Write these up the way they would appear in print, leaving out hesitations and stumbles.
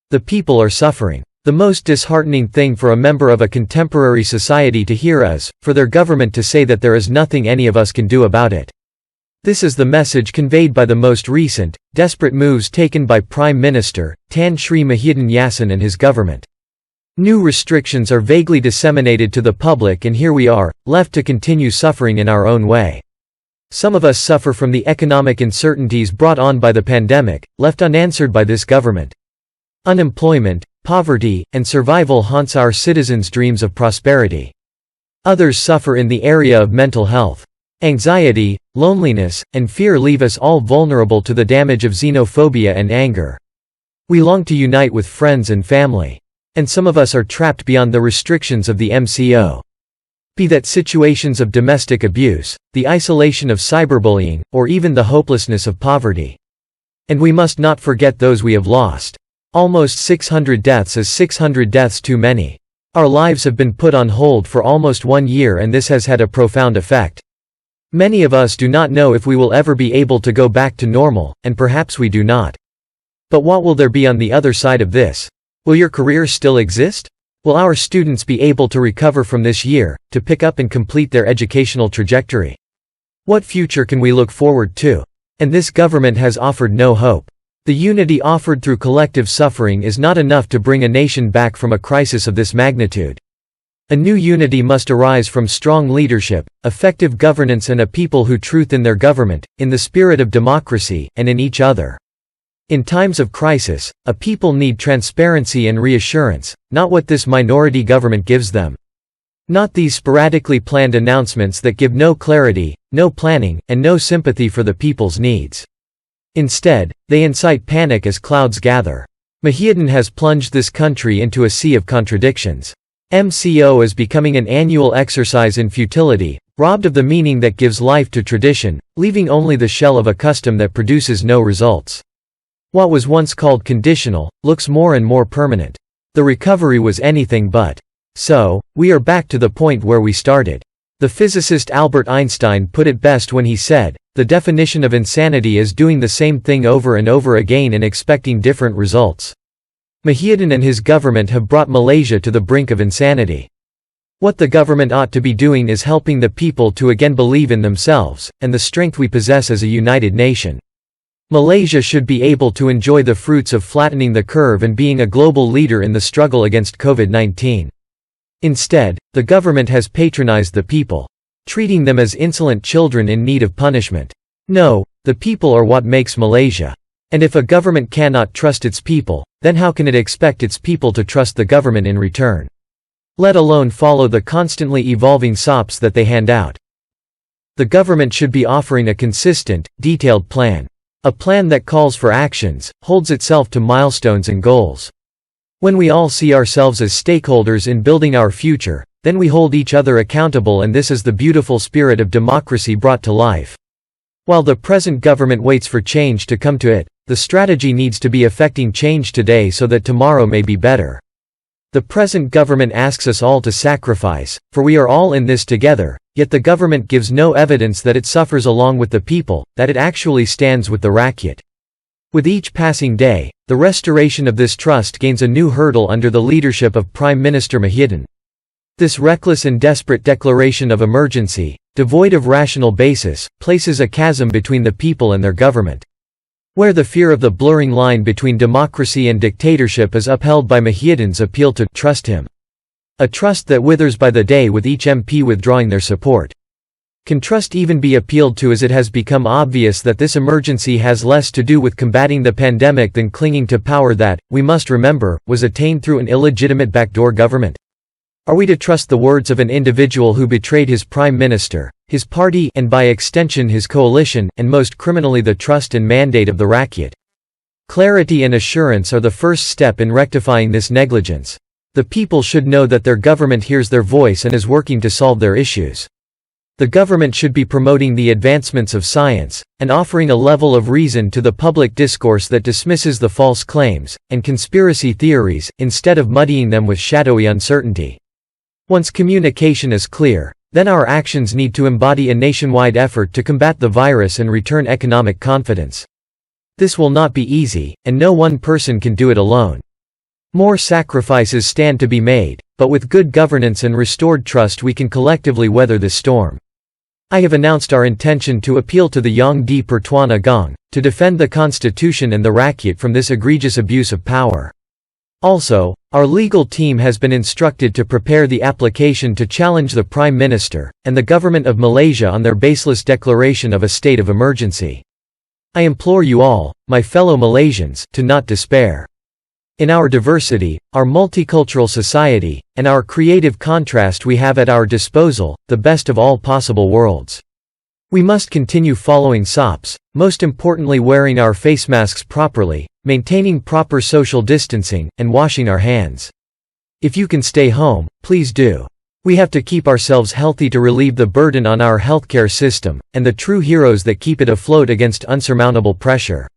The people are suffering. The most disheartening thing for a member of a contemporary society to hear is, for their government to say that there is nothing any of us can do about it. This is the message conveyed by the most recent, desperate moves taken by Prime Minister, Tan Sri Muhyiddin Yassin and his government. New restrictions are vaguely disseminated to the public, and here we are, left to continue suffering in our own way. Some of us suffer from the economic uncertainties brought on by the pandemic, left unanswered by this government. Unemployment, poverty, and survival haunts our citizens' dreams of prosperity. Others suffer in the area of mental health. Anxiety, loneliness, and fear leave us all vulnerable to the damage of xenophobia and anger. We long to unite with friends and family. And some of us are trapped beyond the restrictions of the MCO. Be that situations of domestic abuse, the isolation of cyberbullying, or even the hopelessness of poverty. And we must not forget those we have lost. Almost 600 deaths is 600 deaths too many. Our lives have been put on hold for almost 1 year, and this has had a profound effect. Many of us do not know if we will ever be able to go back to normal, and perhaps we do not. But what will there be on the other side of this? Will your career still exist? Will our students be able to recover from this year, to pick up and complete their educational trajectory? What future can we look forward to? And this government has offered no hope. The unity offered through collective suffering is not enough to bring a nation back from a crisis of this magnitude. A new unity must arise from strong leadership, effective governance, and a people who truth in their government, in the spirit of democracy, and in each other. In times of crisis, a people need transparency and reassurance, not what this minority government gives them. Not these sporadically planned announcements that give no clarity, no planning, and no sympathy for the people's needs. Instead, they incite panic as clouds gather. Muhyiddin has plunged this country into a sea of contradictions. MCO is becoming an annual exercise in futility, robbed of the meaning that gives life to tradition, leaving only the shell of a custom that produces no results. What was once called conditional, looks more and more permanent. The recovery was anything but. So, we are back to the point where we started. The physicist Albert Einstein put it best when he said, "The definition of insanity is doing the same thing over and over again and expecting different results." Muhyiddin and his government have brought Malaysia to the brink of insanity. What the government ought to be doing is helping the people to again believe in themselves, and the strength we possess as a united nation. Malaysia should be able to enjoy the fruits of flattening the curve and being a global leader in the struggle against COVID-19. Instead, the government has patronized the people, treating them as insolent children in need of punishment. No, the people are what makes Malaysia. And if a government cannot trust its people, then how can it expect its people to trust the government in return? Let alone follow the constantly evolving SOPs that they hand out. The government should be offering a consistent, detailed plan. A plan that calls for actions, holds itself to milestones and goals. When we all see ourselves as stakeholders in building our future, then we hold each other accountable, and this is the beautiful spirit of democracy brought to life. While the present government waits for change to come to it, the strategy needs to be effecting change today so that tomorrow may be better. The present government asks us all to sacrifice, for we are all in this together, yet the government gives no evidence that it suffers along with the people, that it actually stands with the rakyat. With each passing day, the restoration of this trust gains a new hurdle under the leadership of Prime Minister Muhyiddin. This reckless and desperate declaration of emergency, devoid of rational basis, places a chasm between the people and their government. Where the fear of the blurring line between democracy and dictatorship is upheld by Muhyiddin's appeal to trust him. A trust that withers by the day with each MP withdrawing their support. Can trust even be appealed to, as it has become obvious that this emergency has less to do with combating the pandemic than clinging to power that, we must remember, was attained through an illegitimate backdoor government? Are we to trust the words of an individual who betrayed his prime minister, his party, and by extension his coalition, and most criminally the trust and mandate of the rakyat? Clarity and assurance are the first step in rectifying this negligence. The people should know that their government hears their voice and is working to solve their issues. The government should be promoting the advancements of science, and offering a level of reason to the public discourse that dismisses the false claims and conspiracy theories, instead of muddying them with shadowy uncertainty. Once communication is clear, then our actions need to embody a nationwide effort to combat the virus and return economic confidence. This will not be easy, and no one person can do it alone. More sacrifices stand to be made, but with good governance and restored trust we can collectively weather this storm. I have announced our intention to appeal to the Yang di Pertuan Agong, to defend the Constitution and the Rakyat from this egregious abuse of power. Also, our legal team has been instructed to prepare the application to challenge the Prime Minister and the Government of Malaysia on their baseless declaration of a state of emergency. I implore you all, my fellow Malaysians, to not despair. In our diversity, our multicultural society, and our creative contrast we have at our disposal the best of all possible worlds. We must continue following SOPs, most importantly wearing our face masks properly, maintaining proper social distancing, and washing our hands. If you can stay home, please do. We have to keep ourselves healthy to relieve the burden on our healthcare system, and the true heroes that keep it afloat against unsurmountable pressure.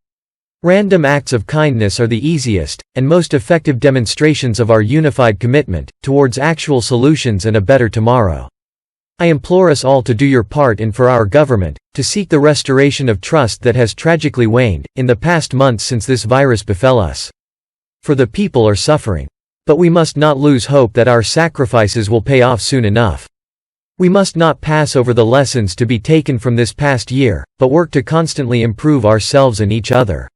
Random acts of kindness are the easiest, and most effective demonstrations of our unified commitment towards actual solutions and a better tomorrow. I implore us all to do your part and for our government, to seek the restoration of trust that has tragically waned in the past months since this virus befell us. For the people are suffering. But we must not lose hope that our sacrifices will pay off soon enough. We must not pass over the lessons to be taken from this past year, but work to constantly improve ourselves and each other.